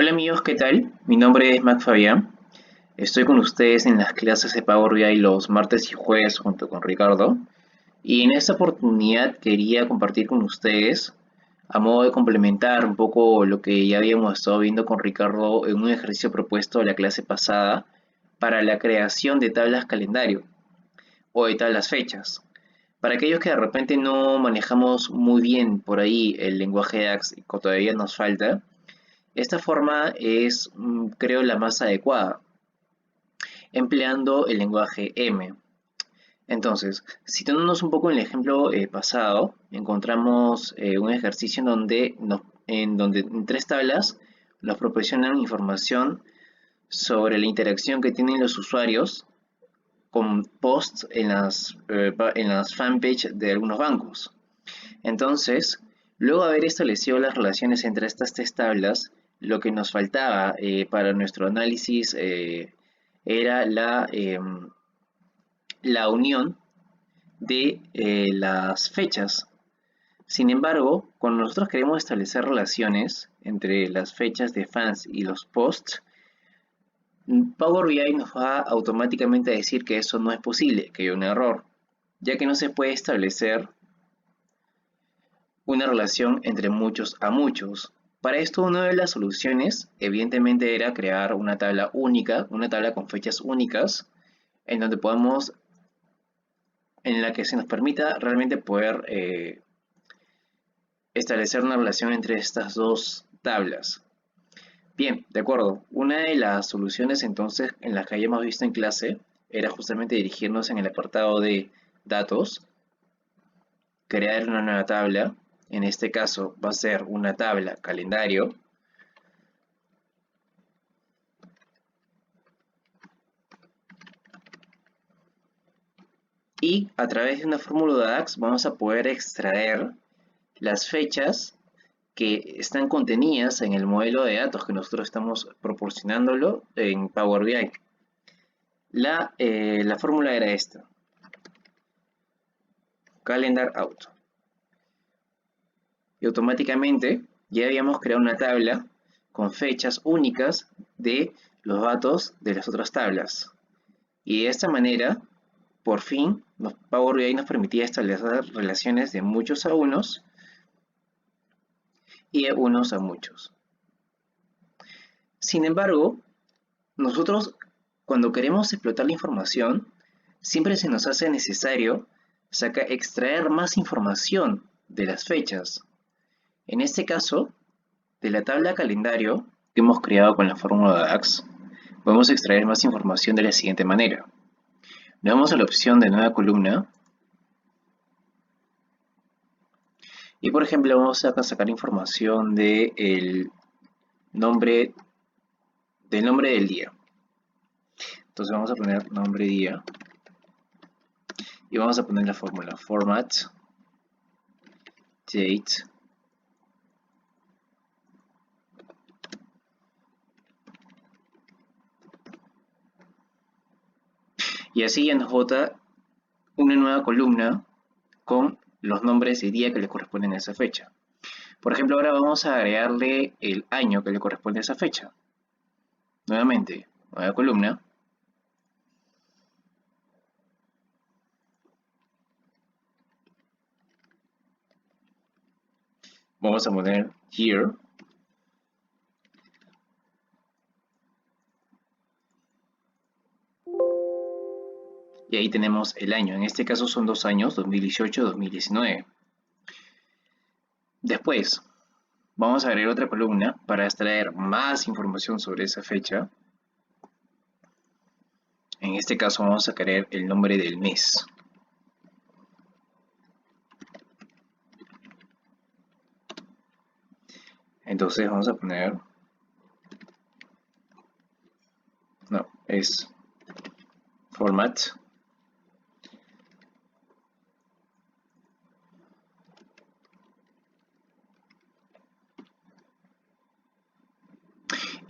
Hola amigos, ¿qué tal? Mi nombre es Mac Fabián. Estoy con ustedes en las clases de Power BI los martes y jueves junto con Ricardo. Y en esta oportunidad quería compartir con ustedes, a modo de complementar un poco lo que ya habíamos estado viendo con Ricardo en un ejercicio propuesto de la clase pasada para la creación de tablas calendario o de tablas fechas. Para aquellos que de repente no manejamos muy bien por ahí el lenguaje DAX y que todavía nos falta, esta forma es, creo, la más adecuada, empleando el lenguaje M. Entonces, citándonos un poco en el ejemplo pasado, encontramos un ejercicio en donde en tres tablas nos proporcionan información sobre la interacción que tienen los usuarios con posts en las fanpage de algunos bancos. Entonces, luego de haber establecido las relaciones entre estas tres tablas, lo que nos faltaba para nuestro análisis era la unión de las fechas. Sin embargo, cuando nosotros queremos establecer relaciones entre las fechas de fans y los posts, Power BI nos va automáticamente a decir que eso no es posible, que hay un error, ya que no se puede establecer una relación entre muchos a muchos. Para esto, una de las soluciones, evidentemente, era crear una tabla única, una tabla con fechas únicas, en donde podamos, en la que se nos permita realmente poder establecer una relación entre estas dos tablas. Bien, de acuerdo. Una de las soluciones entonces en las que hayamos visto en clase era justamente dirigirnos en el apartado de datos, crear una nueva tabla. En este caso va a ser una tabla calendario. Y a través de una fórmula de DAX vamos a poder extraer las fechas que están contenidas en el modelo de datos que nosotros estamos proporcionándolo en Power BI. La fórmula era esta: calendar out. Y automáticamente ya habíamos creado una tabla con fechas únicas de los datos de las otras tablas. Y de esta manera, por fin, Power BI nos permitía establecer relaciones de muchos a unos y de unos a muchos. Sin embargo, nosotros cuando queremos explotar la información, siempre se nos hace necesario extraer más información de las fechas. En este caso, de la tabla calendario que hemos creado con la fórmula de DAX, podemos extraer más información de la siguiente manera. Le damos a la opción de nueva columna y, por ejemplo, vamos a sacar información del nombre del día. Entonces vamos a poner nombre día y vamos a poner la fórmula format date y así ya nos bota una nueva columna con los nombres de día que le corresponden a esa fecha. Por ejemplo, ahora vamos a agregarle el año que le corresponde a esa fecha. Nuevamente, nueva columna. Vamos a poner year. Y ahí tenemos el año. En este caso son 2 años, 2018-2019. Después, vamos a agregar otra columna para extraer más información sobre esa fecha. En este caso vamos a crear el nombre del mes. Entonces vamos a poner, no, es format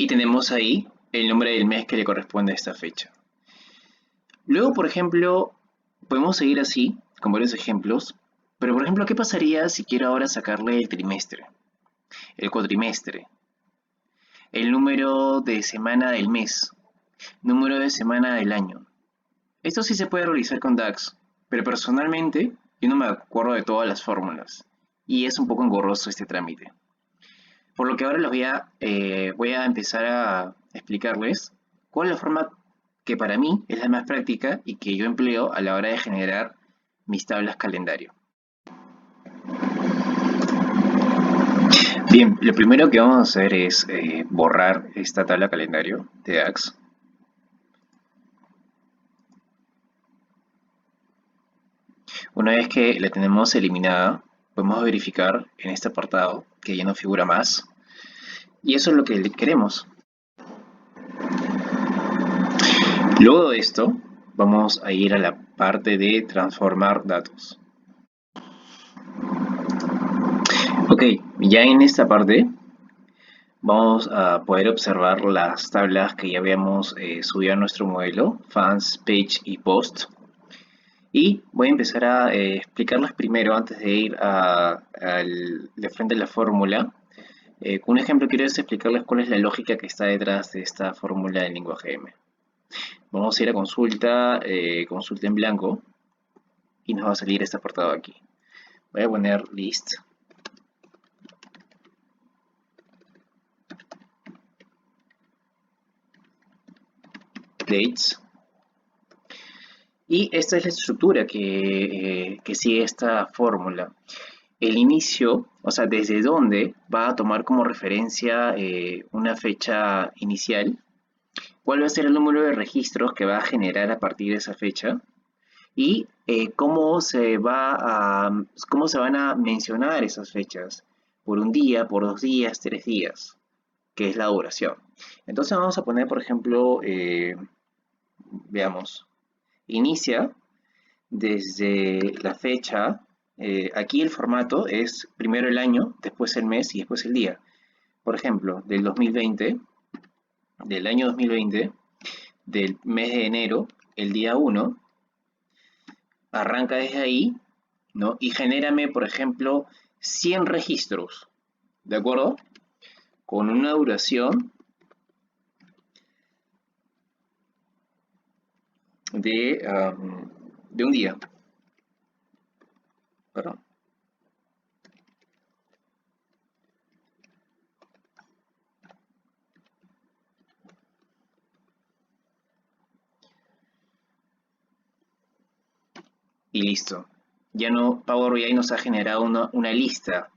y tenemos ahí el nombre del mes que le corresponde a esta fecha. Luego, por ejemplo, podemos seguir así, con varios ejemplos, pero por ejemplo, ¿qué pasaría si quiero ahora sacarle el trimestre, el cuatrimestre? el número de semana del mes, número de semana del año. Esto sí se puede realizar con DAX, pero personalmente yo no me acuerdo de todas las fórmulas y es un poco engorroso este trámite. Por lo que ahora voy a empezar a explicarles cuál es la forma que para mí es la más práctica y que yo empleo a la hora de generar mis tablas calendario. Bien, lo primero que vamos a hacer es borrar esta tabla calendario de DAX. Una vez que la tenemos eliminada, podemos verificar en este apartado que ya no figura más. Y eso es lo que queremos. Luego de esto, vamos a ir a la parte de transformar datos. Ok, ya en esta parte vamos a poder observar las tablas que ya habíamos subido a nuestro modelo, fans, page y post. Y voy a empezar a explicarlas primero antes de ir de frente a la fórmula. Con un ejemplo quiero explicarles cuál es la lógica que está detrás de esta fórmula del lenguaje M. Vamos a ir a consulta, consulta en blanco, y nos va a salir este apartado aquí. Voy a poner list. Dates. Y esta es la estructura que sigue esta fórmula. El inicio, o sea, desde dónde va a tomar como referencia una fecha inicial, cuál va a ser el número de registros que va a generar a partir de esa fecha y cómo cómo se van a mencionar esas fechas, por un día, por 2 días, 3 días, que es la duración. Entonces vamos a poner, por ejemplo, veamos, inicia desde la fecha, aquí el formato es primero el año, después el mes y después el día. Por ejemplo, del 2020, del año 2020, del mes de enero, el día 1, arranca desde ahí, ¿no? Y genérame, por ejemplo, 100 registros, ¿de acuerdo? Con una duración de un día. Perdón. Y listo. Ya no, Power BI nos ha generado una lista,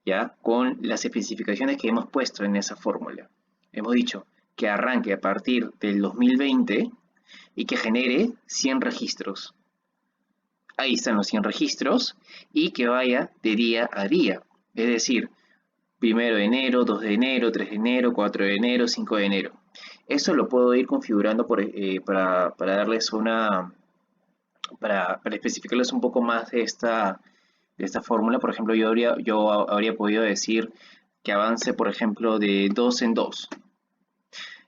¿ya? Con las especificaciones que hemos puesto en esa fórmula. Hemos dicho que arranque a partir del 2020 y que genere 100 registros. Ahí están los 100 registros y que vaya de día a día. Es decir, 1 de enero, 2 de enero, 3 de enero, 4 de enero, 5 de enero. Eso lo puedo ir configurando para darles para especificarles un poco más de esta fórmula. Por ejemplo, yo habría podido decir que avance, por ejemplo, de 2 en 2.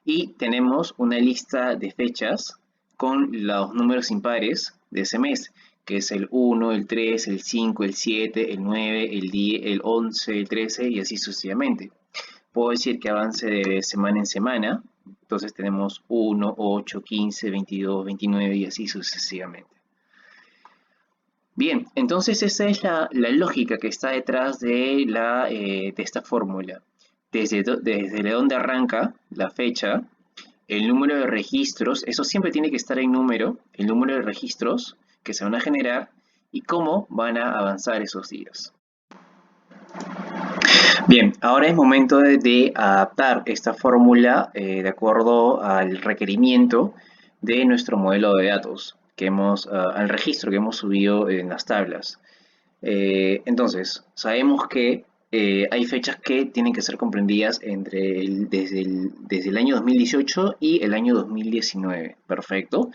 Y tenemos una lista de fechas con los números impares de ese mes, que es el 1, el 3, el 5, el 7, el 9, el 10, el 11, el 13 y así sucesivamente. Puedo decir que avance de semana en semana, entonces tenemos 1, 8, 15, 22, 29 y así sucesivamente. Bien, entonces esa es la lógica que está detrás de esta fórmula. Desde donde arranca la fecha, el número de registros, eso siempre tiene que estar en número, el número de registros que se van a generar y cómo van a avanzar esos días. Bien, ahora es momento de adaptar esta fórmula de acuerdo al requerimiento de nuestro modelo de datos, al registro que hemos subido en las tablas. Entonces, sabemos que hay fechas que tienen que ser comprendidas desde el año 2018 y el año 2019. Perfecto.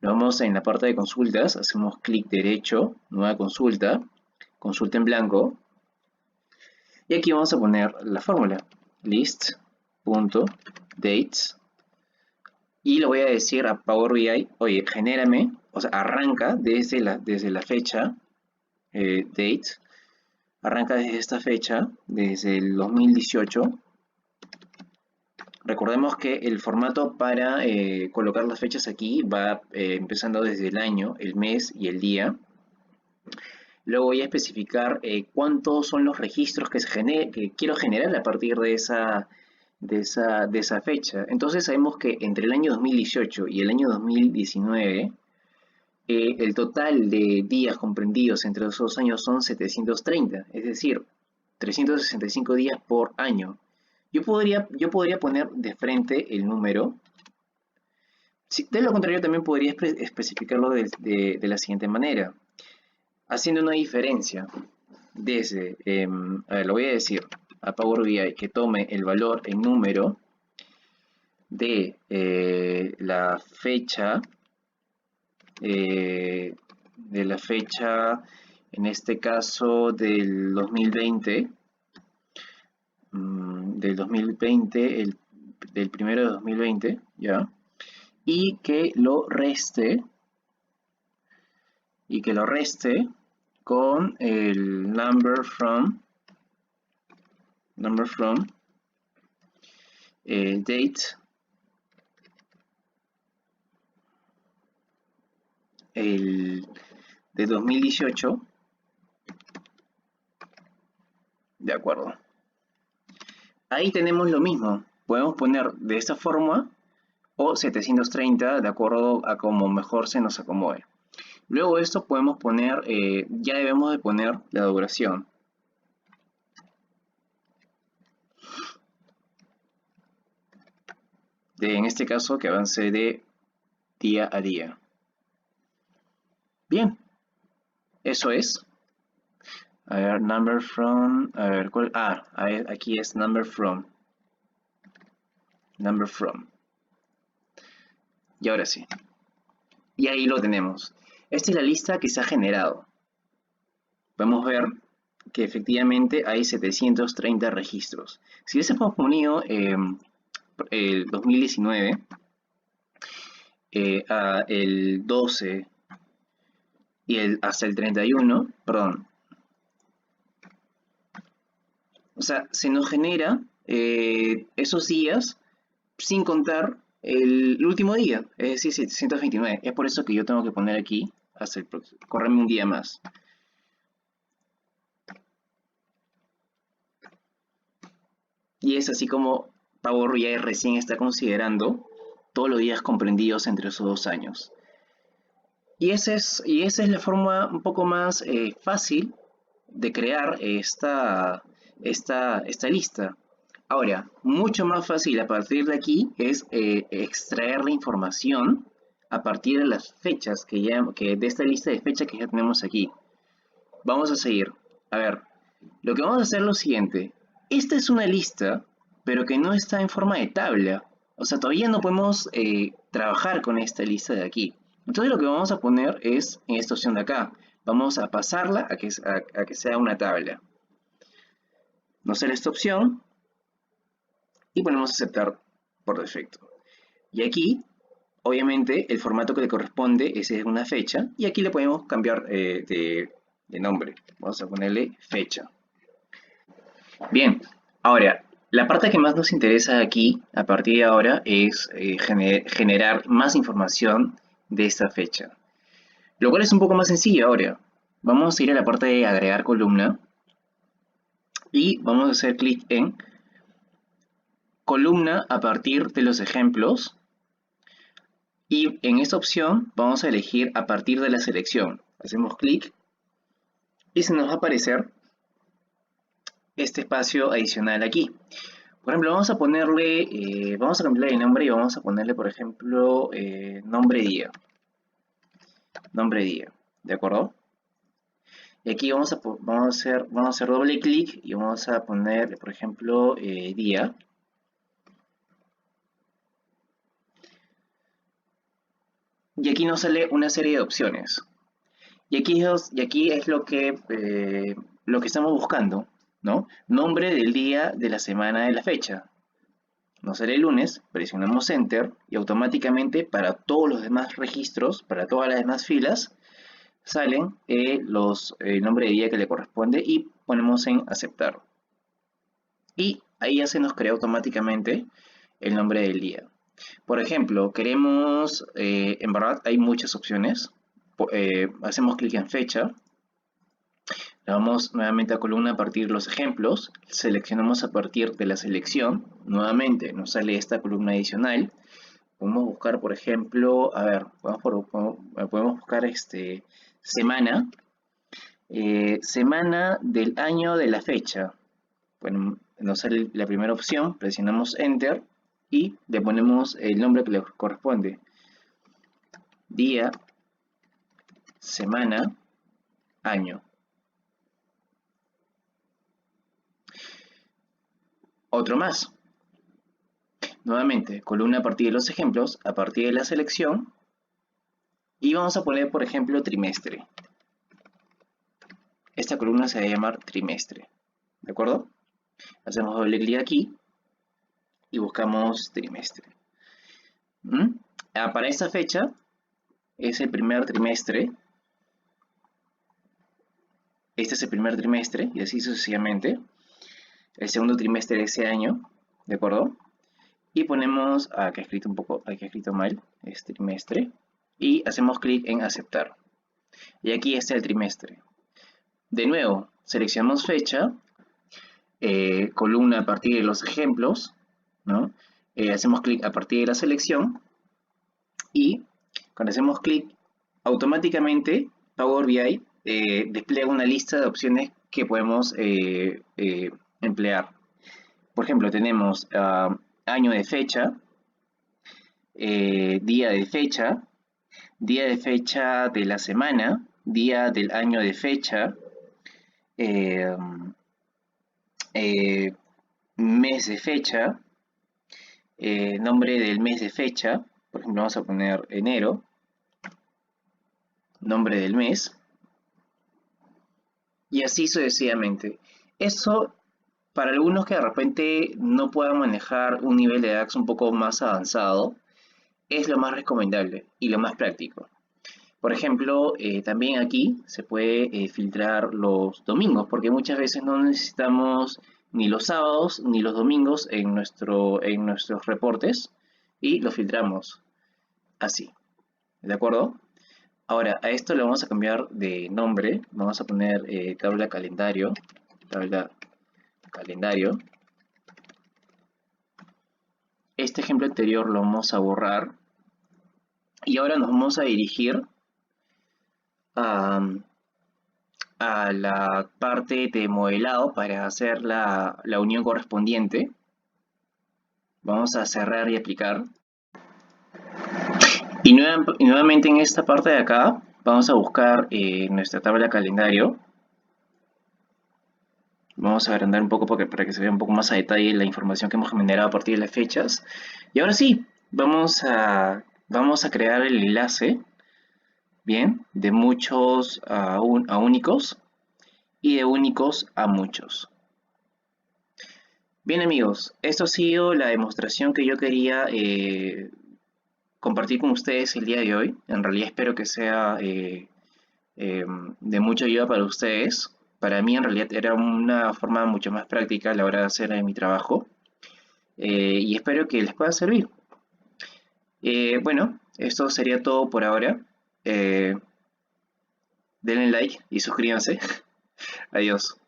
Nos vamos en la parte de consultas, hacemos clic derecho, nueva consulta, consulta en blanco. Y aquí vamos a poner la fórmula, list.dates. Y le voy a decir a Power BI, oye, genérame, o sea, arranca desde la fecha, date, arranca desde esta fecha, desde el 2018, Recordemos que el formato para colocar las fechas aquí va empezando desde el año, el mes y el día. Luego voy a especificar cuántos son los registros que quiero generar a partir de esa fecha. Entonces sabemos que entre el año 2018 y el año 2019, el total de días comprendidos entre los dos años son 730, es decir, 365 días por año. Yo podría poner de frente el número. De lo contrario, también podría especificarlo de la siguiente manera, haciendo una diferencia desde, a ver, lo voy a decir a Power BI que tome el valor en número de la fecha, en este caso del 2020, del primero de 2020, ¿ya? Y que lo reste con el number from date, el de 2018, de acuerdo. Ahí tenemos lo mismo, podemos poner de esta forma o 730 de acuerdo a como mejor se nos acomode. Luego de esto podemos poner, ya debemos de poner la duración. En este caso que avance de día a día. Bien, eso es. A ver, number from, a ver, ¿cuál? Aquí es number from. Y ahora sí. Y ahí lo tenemos. Esta es la lista que se ha generado. Podemos ver que efectivamente hay 730 registros. Si hubiésemos ponido el 2019 a el 12 y hasta el 31, perdón. O sea, se nos genera esos días sin contar el último día, es decir, 729. Es por eso que yo tengo que poner aquí hasta el próximo, correrme un día más. Y es así como Power BI recién está considerando todos los días comprendidos entre esos 2 años. Y esa es la forma un poco más fácil de crear esta lista. Ahora, mucho más fácil a partir de aquí es extraer la información a partir de las fechas de esta lista de fechas que ya tenemos aquí. Vamos a seguir. A ver, lo que vamos a hacer es lo siguiente. Esta es una lista, pero que no está en forma de tabla. O sea, todavía no podemos trabajar con esta lista de aquí. Entonces lo que vamos a poner es en esta opción de acá. Vamos a pasarla a que sea una tabla. Nos sale esta opción y ponemos aceptar por defecto. Y aquí, obviamente, el formato que le corresponde es una fecha y aquí le podemos cambiar de nombre. Vamos a ponerle fecha. Bien, ahora, la parte que más nos interesa aquí, a partir de ahora, es generar más información de esta fecha. Lo cual es un poco más sencillo ahora. Vamos a ir a la parte de agregar columna y vamos a hacer clic en columna a partir de los ejemplos y en esta opción vamos a elegir a partir de la selección. Hacemos clic y se nos va a aparecer este espacio adicional aquí. Por ejemplo, vamos a cambiarle el nombre y vamos a ponerle, por ejemplo, nombre día. Nombre día, ¿de acuerdo? Y aquí vamos a hacer doble clic y vamos a poner, por ejemplo, día. Y aquí nos sale una serie de opciones. Y aquí es lo que estamos buscando, ¿no? Nombre del día, de la semana, de la fecha. Nos sale el lunes, presionamos Enter y automáticamente para todos los demás registros, para todas las demás filas, salen el nombre de día que le corresponde y ponemos en aceptar. Y ahí ya se nos crea automáticamente el nombre del día. Por ejemplo, queremos, en verdad hay muchas opciones. Hacemos clic en fecha, le vamos nuevamente a columna a partir de los ejemplos, seleccionamos a partir de la selección, nuevamente nos sale esta columna adicional. Podemos buscar, por ejemplo, a ver, podemos buscar semana, semana del año de la fecha. Bueno, nos sale la primera opción, presionamos Enter y le ponemos el nombre que le corresponde. Día, semana, año. Otro más. Nuevamente, columna a partir de los ejemplos, a partir de la selección. Y vamos a poner, por ejemplo, trimestre. Esta columna se va a llamar trimestre. ¿De acuerdo? Hacemos doble clic aquí y buscamos trimestre. Para esta fecha es el primer trimestre. Este es el primer trimestre y así sucesivamente. El segundo trimestre de ese año, ¿de acuerdo? Y ponemos, que he escrito un poco, aquí he escrito mal, es trimestre. Y hacemos clic en aceptar. Y aquí está el trimestre. De nuevo, seleccionamos fecha, columna a partir de los ejemplos, ¿no? Hacemos clic a partir de la selección y cuando hacemos clic, automáticamente Power BI despliega una lista de opciones que podemos emplear. Por ejemplo, tenemos año de fecha, día de fecha de la semana, día del año de fecha, eh, mes de fecha, nombre del mes de fecha, por ejemplo vamos a poner enero, nombre del mes, y así sucesivamente. Eso para algunos que de repente no puedan manejar un nivel de DAX un poco más avanzado, es lo más recomendable y lo más práctico. Por ejemplo, también aquí se puede filtrar los domingos, porque muchas veces no necesitamos ni los sábados ni los domingos en nuestros reportes y los filtramos así, ¿de acuerdo? Ahora, a esto le vamos a cambiar de nombre, vamos a poner tabla calendario. Este ejemplo anterior lo vamos a borrar y ahora nos vamos a dirigir a la parte de modelado para hacer la unión correspondiente. Vamos a cerrar y aplicar. Y nuevamente en esta parte de acá vamos a buscar nuestra tabla calendario. Vamos a agrandar un poco para que se vea un poco más a detalle la información que hemos generado a partir de las fechas. Y ahora sí, vamos a crear el enlace, bien, de muchos a únicos y de únicos a muchos. Bien amigos, esto ha sido la demostración que yo quería compartir con ustedes el día de hoy. En realidad espero que sea de mucha ayuda para ustedes. Para mí en realidad era una forma mucho más práctica a la hora de hacer mi trabajo. Y espero que les pueda servir. Bueno, esto sería todo por ahora. Denle like y suscríbanse. Adiós.